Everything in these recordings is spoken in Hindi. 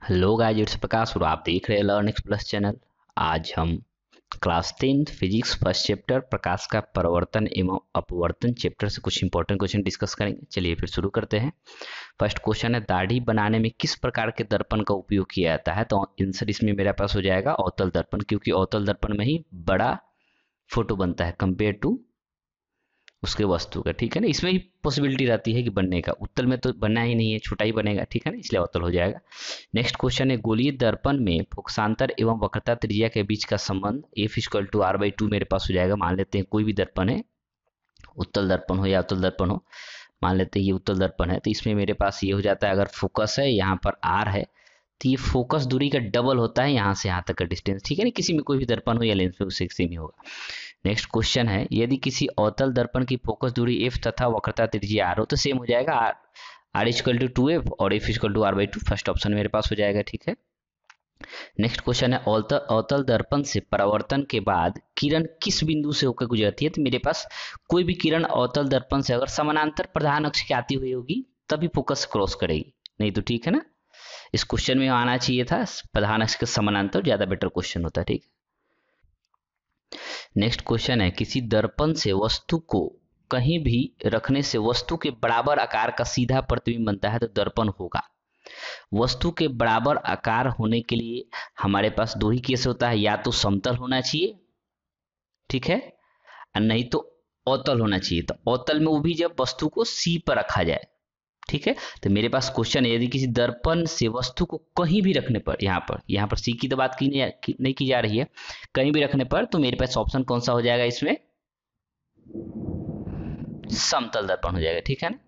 हेलो गाइस, इट्स प्रकाश और आप देख रहे हैं लर्न एक्स प्लस चैनल। आज हम क्लास 10 फिजिक्स फर्स्ट चैप्टर प्रकाश का परावर्तन एवं अपवर्तन चैप्टर से कुछ इंपॉर्टेंट क्वेश्चन डिस्कस करेंगे। चलिए फिर शुरू करते हैं। फर्स्ट क्वेश्चन है, दाढ़ी बनाने में किस प्रकार के दर्पण का उपयोग किया जाता है? तो आंसर इसमें मेरे पास हो जाएगा अवतल दर्पण, क्योंकि अवतल दर्पण में ही बड़ा फोटो बनता है कंपेयर टू उसके वस्तु का। ठीक है ना, इसमें ही पॉसिबिलिटी रहती है कि बनने का। उत्तल में तो बनना ही नहीं है, छोटा ही बनेगा। ठीक है ना, इसलिए अवतल हो जाएगा। नेक्स्ट क्वेश्चन है, गोलीय दर्पण में फोकसांतर एवं वक्रता त्रिज्या के बीच का संबंध F equal to R by two मेरे पास हो जाएगा। मान लेते हैं कोई भी दर्पण है, उत्तल दर्पण हो या अवतल दर्पण हो, मान लेते हैं ये उत्तल दर्पण है, तो इसमें मेरे पास ये हो जाता है, अगर फोकस है यहाँ पर आर है तो ये फोकस दूरी का डबल होता है यहाँ से यहाँ तक का डिस्टेंस। ठीक है ना, किसी में कोई भी दर्पण हो या लेंस में उससे सेम ही होगा। नेक्स्ट क्वेश्चन है, यदि किसी अवतल दर्पण की फोकस दूरी एफ तथा वक्रता त्रिज्या आर हो तो सेम हो जाएगा R equal to two F और F equal to R by two. First option मेरे पास हो जाएगा। ठीक है। नेक्स्ट क्वेश्चन है, अवतल दर्पण से परावर्तन के बाद किरण किस बिंदु से होकर गुजरती है? तो मेरे पास कोई भी किरण अवतल दर्पण से अगर समानांतर प्रधान अक्ष के आती हुई होगी तभी फोकस क्रॉस करेगी, नहीं तो ठीक है ना, इस क्वेश्चन में आना चाहिए था प्रधान अक्ष के समानांतर, ज्यादा बेटर क्वेश्चन होता है। ठीक है। नेक्स्ट क्वेश्चन है, किसी दर्पण से वस्तु को कहीं भी रखने से वस्तु के बराबर आकार का सीधा प्रतिबिंब बनता है तो दर्पण होगा। वस्तु के बराबर आकार होने के लिए हमारे पास दो ही केस होता है, या तो समतल होना चाहिए, ठीक है, और नहीं तो अवतल होना चाहिए। तो अवतल में वो भी जब वस्तु को सी पर रखा जाए। ठीक है। तो मेरे पास क्वेश्चन है, यदि किसी दर्पण से वस्तु को कहीं भी रखने पर, यहाँ पर सी की तो बात नहीं की जा रही है, कहीं भी रखने पर, तो मेरे पास ऑप्शन कौन सा हो जाएगा इसमें? समतल दर्पण हो जाएगा। ठीक है ना।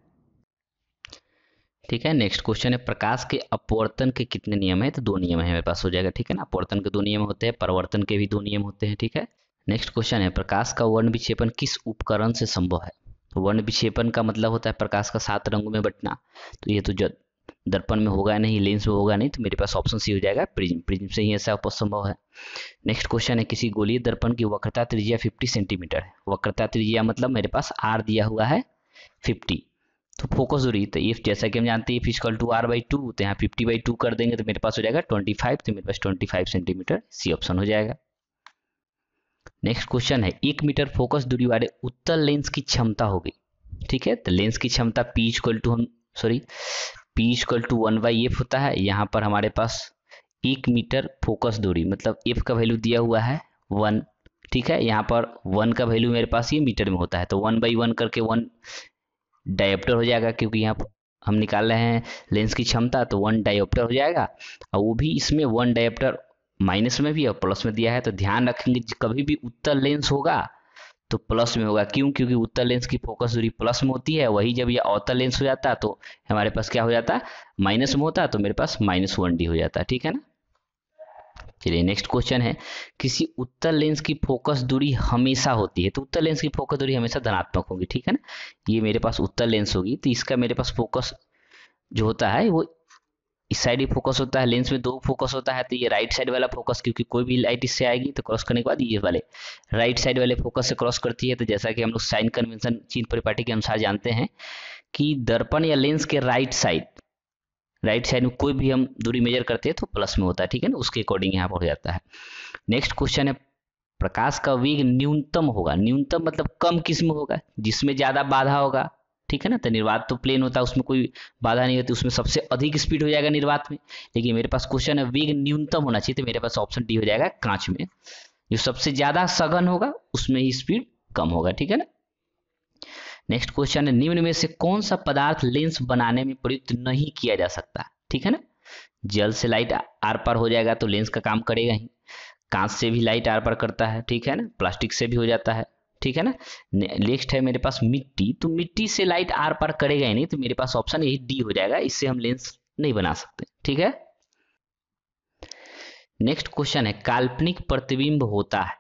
ठीक है। नेक्स्ट क्वेश्चन है, प्रकाश के अपवर्तन के कितने नियम है? तो दो नियम है मेरे पास हो जाएगा। ठीक है ना, अपवर्तन के दो नियम होते हैं, परावर्तन के भी दो नियम होते हैं। ठीक है। नेक्स्ट क्वेश्चन है, प्रकाश का वर्ण विक्षेपण किस उपकरण से संभव है? वर्ण विक्षेपण का मतलब होता है प्रकाश का 7 रंगों में बंटना। तो ये तो दर्पण में होगा नहीं, लेंस में होगा नहीं, तो मेरे पास ऑप्शन सी हो जाएगा प्रिज्म। प्रिज्म से ही ऐसा संभव है। नेक्स्ट क्वेश्चन है, किसी गोलीय दर्पण की वक्रता त्रिज्या 50 सेंटीमीटर है। वक्रता त्रिज्या मतलब मेरे पास आर दिया हुआ है 50, तो फोकस दूरी, तो इफ जैसा कि हम जानते हैं F equal to R by two, तो यहाँ 50 बाई टू कर देंगे तो मेरे पास हो जाएगा 25, तो मेरे पास 25 सेंटीमीटर, सी ऑप्शन हो जाएगा। नेक्स्ट क्वेश्चन है, 1 मीटर फोकस दूरी वाले उत्तल लेंस की क्षमता होगी। ठीक है, तो लेंस की क्षमता P equal to 1 by F होता है। यहाँ पर हमारे पास 1 मीटर फोकस दूरी मतलब एफ का वैल्यू दिया हुआ है 1। ठीक है, यहाँ पर 1 का वैल्यू मेरे पास ये मीटर में होता है, तो 1 बाई 1 करके 1 डायोप्टर हो जाएगा, क्योंकि यहाँ पर हम निकाल रहे हैं लेंस की क्षमता, तो 1 डायोप्टर हो जाएगा। और वो भी इसमें 1 डायोप्टर माइनस में भी और प्लस में दिया है, तो ध्यान रखेंगे कभी भी उत्तल लेंस होगा तो प्लस में होगा। क्यों? क्योंकि उत्तल लेंस की फोकस दूरी प्लस में होती है, वही जब ये अवतल लेंस हो जाता तो हमारे पास क्या हो जाता, माइनस में होता, तो मेरे पास -1d हो जाता। ठीक है ना। चलिए नेक्स्ट क्वेश्चन है, किसी उत्तल लेंस की फोकस दूरी हमेशा होती है, तो उत्तल लेंस की फोकस दूरी हमेशा धनात्मक होगी। ठीक है ना, ये मेरे पास उत्तल लेंस होगी, तो इसका मेरे पास फोकस जो होता है वो इस साइड ही फोकस होता है। लेंस में दो फोकस होता है, तो ये राइट साइड वाला फोकस, क्योंकि कोई भी लाइट इससे आएगी तो क्रॉस करने के बाद ये वाले राइट साइड वाले फोकस से क्रॉस करती है। तो जैसा कि हम लोग साइन कन्वेंशन चिन्ह परिपाटी के अनुसार जानते हैं कि दर्पण या लेंस के राइट साइड में कोई भी हम दूरी मेजर करते हैं तो प्लस में होता है। ठीक है ना, उसके अकॉर्डिंग यहाँ पर हो जाता है। नेक्स्ट क्वेश्चन है, प्रकाश का वेग न्यूनतम होगा, न्यूनतम मतलब कम किस में होगा? जिसमें ज्यादा बाधा होगा। ठीक है ना, तो निर्वात तो प्लेन होता है, उसमें कोई बाधा नहीं होती, उसमें सबसे अधिक स्पीड हो जाएगा निर्वात में। लेकिन मेरे पास क्वेश्चन है वेग न्यूनतम होना चाहिए, तो मेरे पास ऑप्शन डी हो जाएगा कांच में। जो सबसे ज्यादा सघन होगा उसमें ही स्पीड कम होगा। ठीक है ना। नेक्स्ट क्वेश्चन है, निम्न में से कौन सा पदार्थ लेंस बनाने में प्रयुक्त नहीं किया जा सकता? ठीक है ना, जल से लाइट आर पार हो जाएगा तो लेंस का काम करेगा ही, कांच से भी लाइट आर पार करता है। ठीक है ना, प्लास्टिक से भी हो जाता है। ठीक है ना। नेक्स्ट है मेरे पास मिट्टी, तो मिट्टी से लाइट आर पार करेगा ही नहीं, तो मेरे पास ऑप्शन यही डी हो जाएगा, इससे हम लेंस नहीं बना सकते। ठीक है। नेक्स्ट क्वेश्चन है, काल्पनिक प्रतिबिंब होता है।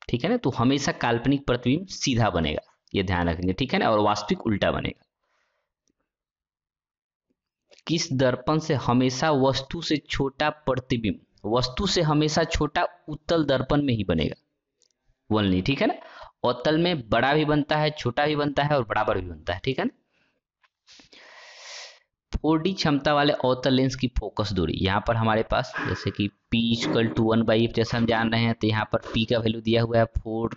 ठीक है ना, तो हमेशा काल्पनिक प्रतिबिंब सीधा बनेगा, ये ध्यान रखेंगे। ठीक है ना, और वास्तविक उल्टा बनेगा। किस दर्पण से हमेशा वस्तु से छोटा प्रतिबिंब, वस्तु से हमेशा छोटा उत्तल दर्पण में ही बनेगा, वनली। ठीक है ना, अवतल में बड़ा भी बनता है, छोटा भी बनता है और बराबर भी बनता है। ठीक है ना। 4D क्षमता वाले अवतल लेंस की फोकस दूरी, यहाँ पर हमारे पास जैसे कि P इक्वल टू 1/f जैसे हम जान रहे हैं, तो यहाँ पर P का वैल्यू दिया हुआ है 4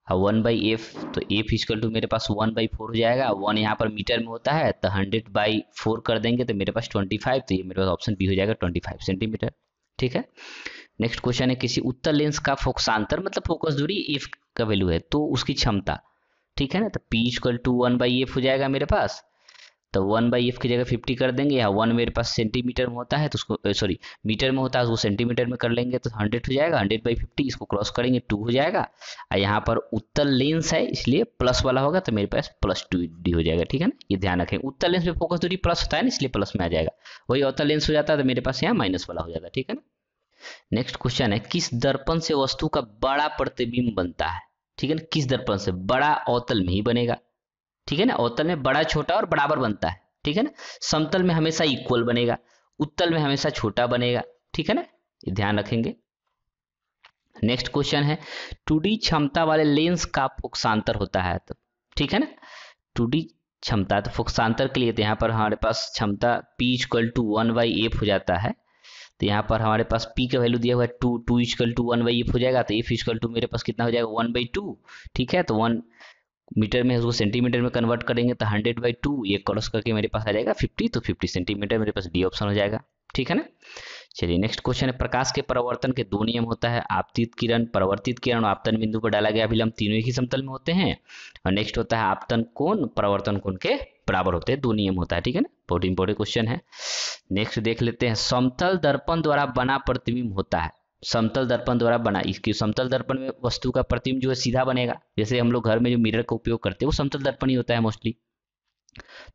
1/f, तो f इक्वल टू मेरे पास 1/4 हो जाएगा। 1 यहाँ पर मीटर में होता है तो 100/4 कर देंगे तो मेरे पास 25, तो ये मेरे पास ऑप्शन बी हो जाएगा 25 सेंटीमीटर। ठीक है, नेक्स्ट क्वेश्चन है किसी उत्तल लेंस का फोकसांतर मतलब फोकस दूरी f का वैल्यू है तो उसकी क्षमता, ठीक है ना, तो P इक्वल टू 1/f हो जाएगा मेरे पास, तो 1/f की जगह 50 कर देंगे। यहाँ 1 मेरे पास सेंटीमीटर में होता है तो उसको सॉरी मीटर में होता है उसको सेंटीमीटर में कर लेंगे तो 100 हो जाएगा। 100/50 इसको क्रॉस करेंगे 2 हो जाएगा। और यहाँ पर उत्तल लेंस है इसलिए प्लस वाला होगा तो मेरे पास +2d हो जाएगा। ठीक है ना, ये ध्यान रखें, उत्तल लेंस में फोकस दूरी प्लस होता है ना इसलिए प्लस में आ जाएगा, वही अवतल लेंस हो जाता है तो मेरे पास यहाँ माइनस वाला हो जाता है। ठीक है ना, नेक्स्ट क्वेश्चन है किस दर्पण से वस्तु का बड़ा प्रतिबिंब बनता है। ठीक है ना, किस दर्पण से, बड़ा अवतल में ही बनेगा। ठीक है ना, अवतल में बड़ा छोटा और बराबर बनता है। ठीक है ना, समतल में हमेशा इक्वल बनेगा, उत्तल में हमेशा छोटा बनेगा। ठीक है ना, ये ध्यान रखेंगे। नेक्स्ट क्वेश्चन है 2D क्षमता वाले लेंस का फोकसांतर होता है तो, ठीक है ना, 2D क्षमता तो फोकसांतर के लिए तो यहाँ पर हमारे पास क्षमता P इक्वल टू 1/f हो जाता है, तो यहाँ पर हमारे पास P का वैल्यू दिया हुआ है 2 इक्वल टू 1/f हो जाएगा, तो f इक्वल टू मेरे पास कितना हो जाएगा 1/2। ठीक है, तो 1 मीटर में उसको सेंटीमीटर में कन्वर्ट करेंगे तो 100/2, ये क्रॉस करके मेरे पास आ जाएगा 50, तो 50 सेंटीमीटर मेरे पास डी ऑप्शन हो जाएगा। ठीक है ना, चलिए नेक्स्ट क्वेश्चन है प्रकाश के परावर्तन के 2 नियम होता है, आपतित किरण, परावर्तित किरण और आपतन बिंदु पर डाला गया अभिलंब तीनों एक ही समतल में होते हैं। और नेक्स्ट होता है आपतन कोण परावर्तन कोण के बराबर होते हैं, 2 नियम होता है। ठीक है ना, बहुत इंपॉर्टेंट क्वेश्चन है। नेक्स्ट देख लेते हैं समतल दर्पण द्वारा बना प्रतिबिंब होता है, समतल दर्पण द्वारा बना, इसकी समतल दर्पण में वस्तु का प्रतिबिंब जो है सीधा बनेगा, जैसे हम लोग घर में जो मिरर का उपयोग करते हैं वो समतल दर्पण ही होता है मोस्टली,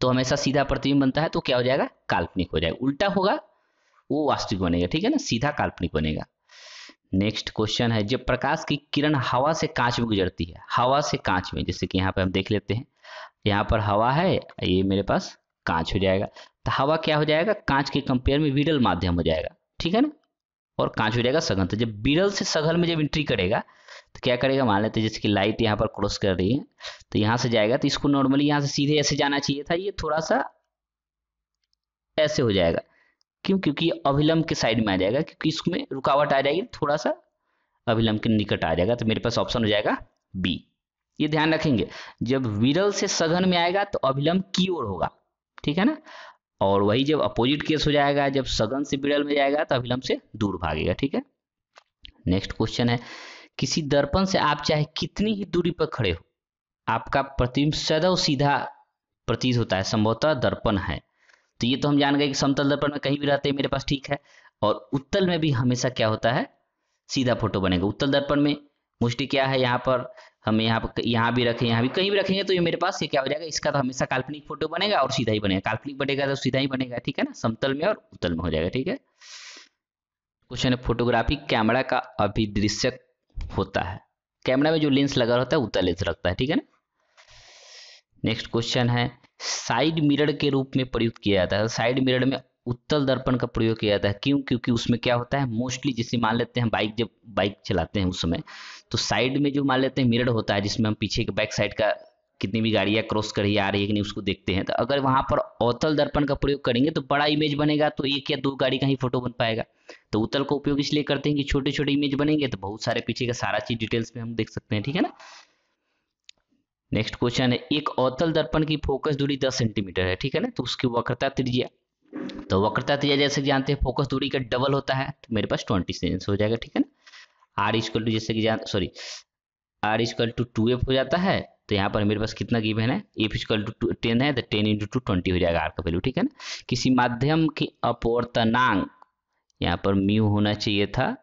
तो हमेशा सीधा प्रतिबिंब बनता है, तो क्या हो जाएगा काल्पनिक हो जाएगा, उल्टा होगा वो वास्तविक बनेगा। ठीक है ना, सीधा काल्पनिक बनेगा। नेक्स्ट क्वेश्चन है जब प्रकाश की किरण हवा से कांच में गुजरती है, हवा से कांच में, जैसे कि यहाँ पे हम देख लेते हैं, यहाँ पर हवा है, ये मेरे पास कांच हो जाएगा, तो हवा क्या हो जाएगा कांच के कंपेयर में विरल माध्यम हो जाएगा। ठीक है ना, और कांच हो जाएगा सघन, तो जब विरल से सघन में जब एंट्री करेगा तो क्या करेगा, मान लेते हैं जैसे कि लाइट यहाँ पर क्रॉस कर रही है तो यहाँ से जाएगा, तो इसको नॉर्मली यहाँ से सीधे ऐसे जाना चाहिए था, ये थोड़ा सा ऐसे हो जाएगा, क्यों, क्योंकि अभिलंब के साइड में आ जाएगा, क्योंकि इसमें रुकावट आ जाएगी, थोड़ा सा अभिलंब के निकट आ जाएगा, तो मेरे पास ऑप्शन हो जाएगा बी। ये ध्यान रखेंगे, जब विरल से सघन में आएगा तो अभिलंब की ओर होगा। ठीक है ना, और वही जब अपोजिट केस हो जाएगा, जब सघन से विरल में जाएगा तो अभिलंब से दूर भागेगा। ठीक है, नेक्स्ट क्वेश्चन है किसी दर्पण से आप चाहे कितनी ही दूरी पर खड़े हो आपका प्रतिबिंब सदैव सीधा प्रतीत होता है, संभवतः दर्पण है, तो ये तो हम जान गए कि समतल दर्पण में कहीं भी रहते हैं मेरे पास। ठीक है, और उत्तल में भी हमेशा क्या होता है सीधा फोटो बनेगा। उत्तल दर्पण में मोस्टली क्या है, यहाँ पर हम यहाँ भी रखें, यहाँ भी कहीं भी रखेंगे तो ये मेरे पास ये क्या हो जाएगा, इसका तो हमेशा काल्पनिक फोटो बनेगा और सीधा ही बनेगा, काल्पनिक बनेगा तो सीधा ही बनेगा। ठीक है ना, समतल में और उत्तल में हो जाएगा। ठीक है, क्वेश्चन है फोटोग्राफी कैमरा का अभिदृश्यक होता है, कैमरा में जो लेंस लगा होता है उत्तल लेंस रखता है। ठीक है ना, नेक्स्ट क्वेश्चन है साइड मिरर के रूप में प्रयुक्त किया जाता है, साइड मिरर में उत्तल दर्पण का प्रयोग किया जाता है, क्यों, क्योंकि उसमें क्या होता है मोस्टली, जैसे मान लेते हैं बाइक, जब बाइक चलाते हैं उस समय तो साइड में जो मान लेते हैं मिरर होता है जिसमें हम पीछे के बैक साइड का कितनी भी गाड़ियां क्रॉस कर रही आ रही है कि नहीं उसको देखते हैं, तो अगर वहां पर अवतल दर्पण का प्रयोग करेंगे तो बड़ा इमेज बनेगा, तो 1 या 2 गाड़ी का ही फोटो बन पाएगा। तो उत्तल का उपयोग इसलिए करते हैं कि छोटे छोटे इमेज बनेंगे तो बहुत सारे पीछे का सारा चीज डिटेल्स में हम देख सकते हैं। ठीक है ना, नेक्स्ट क्वेश्चन है एक अवतल दर्पण की फोकस दूरी 10 सेंटीमीटर है। ठीक है ना, तो उसकी वक्रता त्रिज्या, तो वक्रता त्रिज्या जैसे जानते हैं फोकस दूरी का डबल होता है, तो मेरे पास 20 सेंस हो जाएगा। ठीक है ना, आर इक्वल टू जैसे कि आर इक्वल टू 2f हो जाता है, तो यहाँ पर मेरे पास कितना गिवन है, एफ इक्वल टू 10 है, तो 10 × 2 20 हो जाएगा आर का वैल्यू। ठीक है ना, किसी माध्यम के अपवर्तनांक, यहाँ पर म्यू होना चाहिए था,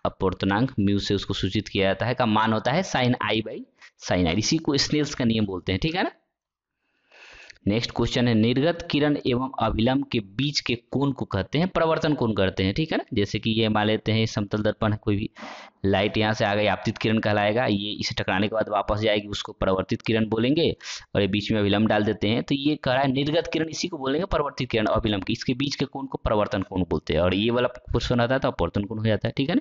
अपवर्तनांक म्यू से उसको सूचित किया जाता है, का मान होता है sin i/sin r, इसी को स्नेल्स का नियम बोलते हैं। ठीक है ना, नेक्स्ट क्वेश्चन है निर्गत किरण एवं अभिलंब के बीच के कोण को कहते हैं परावर्तन कोण करते हैं। ठीक है ना, जैसे कि ये मान लेते हैं समतल दर्पण है, कोई भी लाइट यहाँ से आ गई आपतित किरण कहलाएगा, ये इसे टकराने के बाद वापस जाएगी उसको परावर्तित किरण बोलेंगे, और ये बीच में अभिलंब डाल देते हैं, तो ये कह रहा है निर्गत किरण, इसी को बोलेंगे परावर्तित किरण, अभिलंब की इसके बीच के कोण को परावर्तन कोण बोलते हैं, और ये वाला क्वेश्चन आता है तो अपवर्तन कोण हो जाता है। ठीक है ना,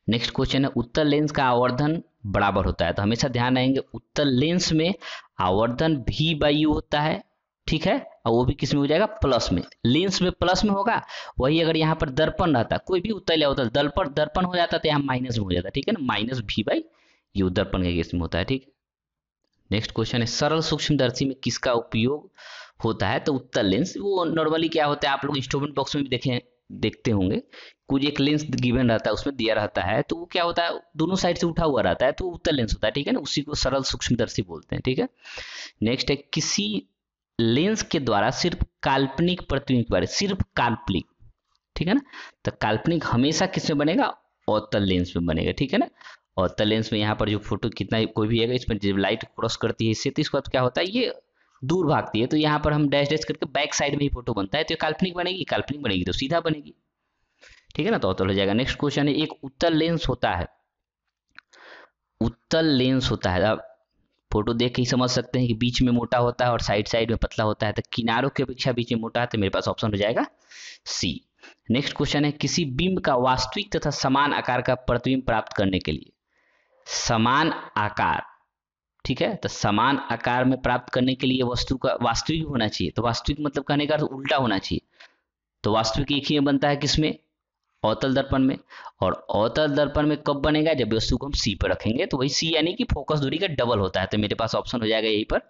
नेक्स्ट क्वेश्चन है उत्तल लेंस का आवर्धन बराबर होता है, तो हमेशा ध्यान रहेंगे उत्तल लेंस में आवर्धन v/u होता है, ठीक है, और वो भी किस में हो जाएगा, प्लस में। लेंस में प्लस में होगा। वही अगर यहाँ पर दर्पण रहता, कोई भी उत्तल या अवतल दर्पण हो जाता तो यहाँ माइनस में हो जाता, ठीक है ना, माइनस भी बाई यू दर्पण के केस में होता है, ठीक है। नेक्स्ट क्वेश्चन है सरल सूक्ष्मदर्शी में किसका उपयोग होता है, तो उत्तल लेंस। वो नॉर्मली क्या होता है, आप लोग इंस्ट्रूमेंट बॉक्स में भी देखते होंगे, कुछ एक लेंस गिवन रहता है, उसमें दिया रहता है, तो वो क्या होता है, दोनों साइड से उठा हुआ रहता है, तो उत्तल लेंस होता है, ठीक है ना, उसी को सरल सूक्ष्मदर्शी बोलते हैं, ठीक है। नेक्स्ट है किसी लेंस के द्वारा सिर्फ काल्पनिक प्रतिबिंब के बारे, सिर्फ काल्पनिक, ठीक है ना, तो काल्पनिक हमेशा किसमें बनेगा, अवतल लेंस में बनेगा, ठीक है ना। अवतल लेंस में यहाँ पर जो फोटो कितना कोई भी है, इसमें जब लाइट क्रॉस करती है इससे, तो इसके बाद क्या होता है, ये दूर भागती है, तो यहाँ पर हम डैश डैश करके बैक साइड में ही फोटो बनता है, तो काल्पनिक बनेगी तो सीधा बनेगी, ठीक है ना, तो अवतल हो जाएगा। नेक्स्ट क्वेश्चन है एक उत्तल लेंस होता है, उत्तल लेंस होता है, आप फोटो देख के ही समझ सकते हैं कि बीच में मोटा होता है और साइड साइड में पतला होता है, तो किनारों की अपेक्षा बीच में मोटा है, तो मेरे पास ऑप्शन हो जाएगा सी। नेक्स्ट क्वेश्चन है किसी बिंब का वास्तविक तथा समान आकार का प्रतिबिंब प्राप्त करने के लिए, समान आकार, ठीक है, तो समान आकार में प्राप्त करने के लिए वस्तु का वास्तविक होना चाहिए, तो वास्तविक मतलब कहने का उल्टा होना चाहिए, तो वास्तविक एक ही में बनता है किसमें, अवतल दर्पण में, और अवतल दर्पण में कब बनेगा, जब वस्तु को हम सी पर रखेंगे, तो वही सी यानी कि फोकस दूरी का डबल होता है, तो मेरे पास ऑप्शन हो जाएगा यही पर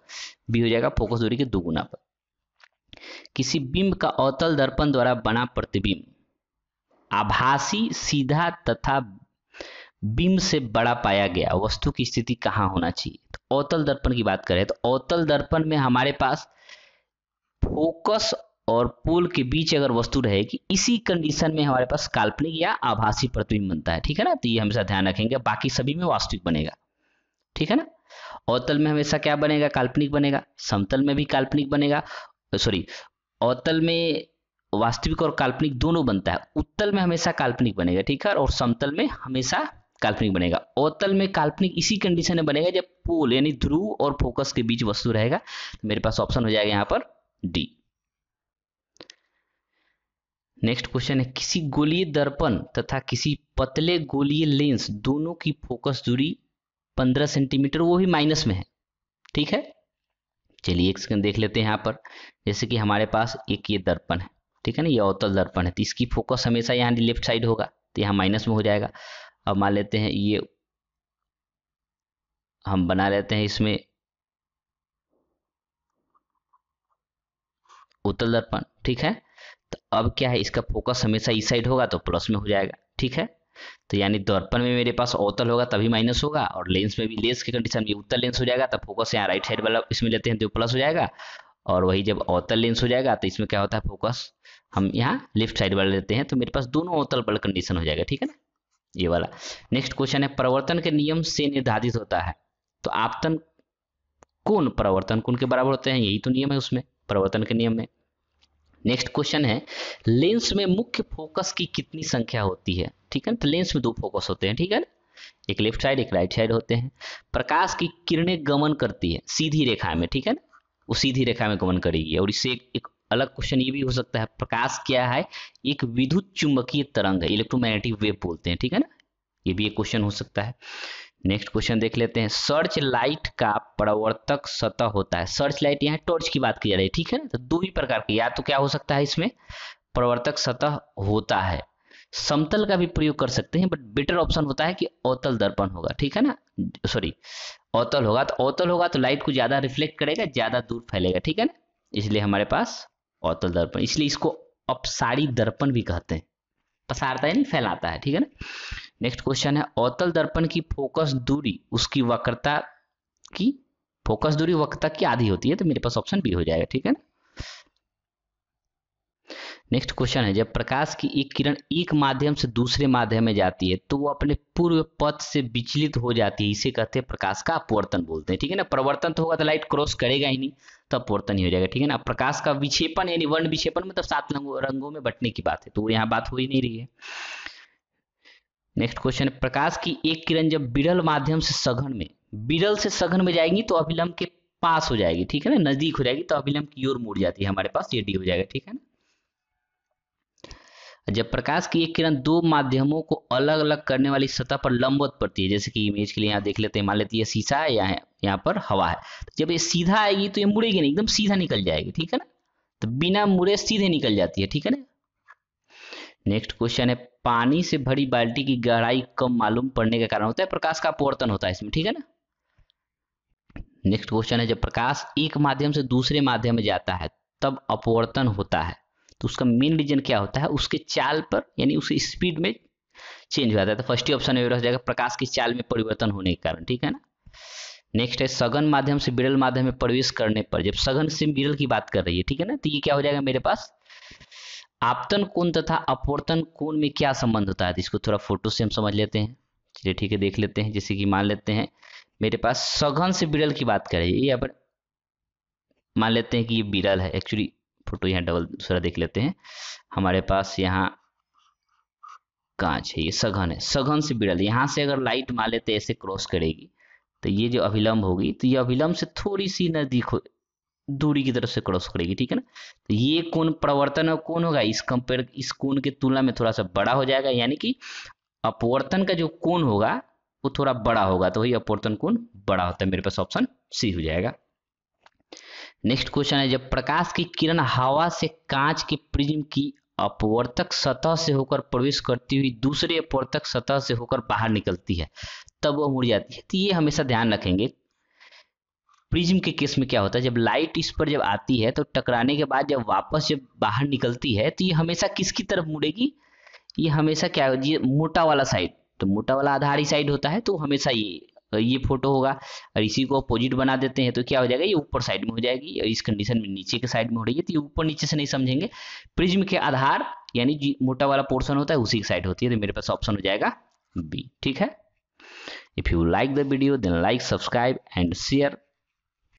बी हो जाएगा, फोकस दूरी के दोगुना पर। किसी बिंब का अवतल दर्पण द्वारा बना प्रतिबिंब आभासी, सीधा तथा बिंब से बड़ा पाया गया वस्तु की स्थिति कहाँ होना चाहिए, तो अवतल दर्पण की बात करें तो अवतल दर्पण में हमारे पास फोकस और पोल के बीच अगर वस्तु रहेगी, इसी कंडीशन में हमारे पास काल्पनिक या आभासी प्रतिबिंब बनता है, ठीक है ना, तो ये हमेशा ध्यान रखेंगे, बाकी सभी में वास्तविक बनेगा, ठीक है ना। अवतल में हमेशा क्या बनेगा, काल्पनिक बनेगा, समतल में भी काल्पनिक बनेगा, सॉरी अवतल में वास्तविक और काल्पनिक दोनों बनता है, उत्तल में हमेशा काल्पनिक बनेगा, ठीक है, और समतल में हमेशा काल्पनिक बनेगा। अवतल में काल्पनिक इसी कंडीशन में बनेगा जब पोल यानी ध्रुव और फोकस के बीच वस्तु रहेगा, तो मेरे पास ऑप्शन हो जाएगा यहाँ पर डी। नेक्स्ट क्वेश्चन है किसी गोलीय दर्पण तथा किसी पतले गोलीय लेंस दोनों की फोकस दूरी 15 सेंटीमीटर, वो भी माइनस में है, ठीक है। चलिए एक सेकंड देख लेते हैं यहाँ पर, जैसे कि हमारे पास एक ये दर्पण है, ठीक है ना, ये अवतल दर्पण है, तो इसकी फोकस हमेशा यहाँ लेफ्ट साइड होगा, तो यहाँ माइनस में हो जाएगा। अब मान लेते हैं ये हम बना लेते हैं इसमें उत्तल दर्पण, ठीक है, तो अब क्या है, इसका फोकस हमेशा इस साइड होगा तो प्लस में हो जाएगा, ठीक है, तो यानी दर्पण में मेरे पास अवतल होगा तभी माइनस होगा, और लेंस में भी लेंस की कंडीशन में उत्तल लेंस हो जाएगा, तब फोकस यहाँ राइट साइड वाला इसमें लेते हैं तो प्लस हो जाएगा, और वही जब अवतल लेंस हो जाएगा तो इसमें क्या होता है, फोकस हम यहाँ लेफ्ट साइड वाला लेते हैं, तो मेरे पास दोनों अवतल वाला कंडीशन हो जाएगा, ठीक है ना, ये वाला। नेक्स्ट क्वेश्चन है परिवर्तन के नियम से निर्धारित होता है, तो आपतन कोण परिवर्तन कोण के बराबर होते हैं, यही तो नियम है उसमें, परिवर्तन के नियम में। नेक्स्ट क्वेश्चन है लेंस में मुख्य फोकस की कितनी संख्या होती है, ठीक है, तो लेंस में दो फोकस होते हैं, ठीक है ना, एक लेफ्ट साइड एक राइट साइड होते हैं। प्रकाश की किरणें गमन करती है सीधी रेखा में, ठीक है ना, वो सीधी रेखा में गमन करेगी, और इससे एक अलग क्वेश्चन ये भी हो सकता है, प्रकाश क्या है, एक विद्युत चुंबकीय तरंग है, इलेक्ट्रोमैग्नेटिक वेव बोलते हैं, ठीक है ना, ये भी एक क्वेश्चन हो सकता है। नेक्स्ट क्वेश्चन देख लेते हैं सर्च लाइट का परावर्तक सतह होता है, सर्च लाइट यहाँ टॉर्च की बात की जा रही है, ठीक है ना, तो दो ही प्रकार के, या तो क्या हो सकता है इसमें परावर्तक सतह होता है, समतल का भी प्रयोग कर सकते हैं, बट बेटर ऑप्शन होता है कि अवतल दर्पण होगा, ठीक है ना, सॉरी अवतल होगा, तो अवतल होगा तो लाइट को ज्यादा रिफ्लेक्ट करेगा, ज्यादा दूर फैलेगा, ठीक है ना, इसलिए हमारे पास अवतल दर्पण, इसलिए इसको अपसारी दर्पण भी कहते हैं, पसारता है नहीं फैलाता है, ठीक है ना। नेक्स्ट क्वेश्चन है अवतल दर्पण की फोकस दूरी उसकी वक्रता की, फोकस दूरी वक्रता की आधी होती है, तो मेरे पास ऑप्शन बी हो जाएगा, ठीक है ना। नेक्स्ट क्वेश्चन है जब प्रकाश की एक किरण एक माध्यम से दूसरे माध्यम में जाती है तो वो अपने पूर्व पथ से विचलित हो जाती है, इसे कहते हैं प्रकाश का अपवर्तन बोलते हैं, ठीक है ना, परिवर्तन तो होगा तो लाइट क्रॉस करेगा ही नहीं, तो अपवर्तन ही हो जाएगा, ठीक है ना। प्रकाश का विक्षेपण यानी वर्ण विक्षेपण मतलब 7 रंगों में बंटने की बात है, तो यहाँ बात हो ही नहीं रही है। नेक्स्ट क्वेश्चन है प्रकाश की एक किरण जब विरल माध्यम से सघन में, विरल से सघन में जाएगी तो अभिलंब के पास हो जाएगी, ठीक है ना, नजदीक हो जाएगी तो अभिलंब की ओर मुड़ जाती है, हमारे पास ये डी हो जाएगा, ठीक है ना। जब प्रकाश की एक किरण दो माध्यमों को अलग अलग करने वाली सतह पर लंबवत पड़ती है, जैसे कि इमेज के लिए यहाँ देख लेते हैं, मान लेते हैं ये शीशा है, यहाँ पर हवा है, तो जब ये सीधा आएगी तो ये मुड़ेगी नहीं, एकदम सीधा निकल जाएगी, ठीक है ना, तो बिना मुड़े सीधे निकल जाती है, ठीक है ना। नेक्स्ट क्वेश्चन है, पानी से भरी बाल्टी की गहराई कम मालूम पड़ने का कारण होता है प्रकाश का अपवर्तन होता है इसमें, ठीक है ना। नेक्स्ट क्वेश्चन है, जब प्रकाश एक माध्यम से दूसरे माध्यम में जाता है तब अपवर्तन होता है, तो उसका मेन रीजन क्या होता है, उसके चाल पर यानी उसकी स्पीड में चेंज हो जाता है। तो फर्स्ट ही ऑप्शन में रह जाएगा प्रकाश की चाल में परिवर्तन होने के कारण, ठीक है ना। नेक्स्ट है, सघन माध्यम से विरल माध्यम में प्रवेश करने पर, जब सघन से विरल की बात कर रही है, ठीक है ना, तो ये क्या हो जाएगा मेरे पास, आपतन कोण तथा अपवर्तन कोण में क्या संबंध होता है, तो इसको थोड़ा फोटो से हम समझ लेते हैं। चलिए ठीक है, देख लेते हैं। जैसे कि मान लेते हैं मेरे पास सघन से विरल की बात करें, यहाँ पर मान लेते हैं कि ये विरल है, एक्चुअली फोटो यहाँ डबल दूसरा देख लेते हैं। हमारे पास यहाँ कांच है, ये सघन है, सघन से विरल, यहाँ से अगर लाइट मान लेते ऐसे क्रॉस करेगी तो ये जो अभिलंब होगी, तो ये अभिलंब से थोड़ी सी नजदीक हो दूरी की तरफ से क्रॉस करेगी, ठीक है ना। तो ये कोण प्रवर्तन और कोण होगा इस कोण के तुलना में थोड़ा सा बड़ा हो जाएगा, यानी कि अपवर्तन का जो कोण होगा वो थोड़ा बड़ा होगा, तो वही अपवर्तन कोण बड़ा होता है। मेरे पास ऑप्शन सी हो जाएगा। नेक्स्ट क्वेश्चन है, जब प्रकाश की किरण हवा से कांच के प्रिज्म की अपवर्तक सतह से होकर प्रवेश करती हुई दूसरे अपवर्तक सतह से होकर बाहर निकलती है तब वह मुड़ जाती है। तो ये हमेशा ध्यान रखेंगे, प्रिज्म के केस में क्या होता है, जब लाइट इस पर जब आती है तो टकराने के बाद जब वापस जब बाहर निकलती है तो ये हमेशा किसकी तरफ मुड़ेगी, ये हमेशा क्या है, ये मोटा वाला साइड, तो मोटा वाला आधारी साइड होता है, तो हमेशा ये फोटो होगा। और इसी को अपोजिट बना देते हैं तो क्या हो जाएगा, ये ऊपर साइड में हो जाएगी, और इस कंडीशन में नीचे के साइड में हो रही है, तो ये ऊपर नीचे से नहीं समझेंगे, प्रिज्म के आधार यानी मोटा वाला पोर्शन होता है उसी की साइड होती है, तो मेरे पास ऑप्शन हो जाएगा बी, ठीक है। If you like the video then like, subscribe and share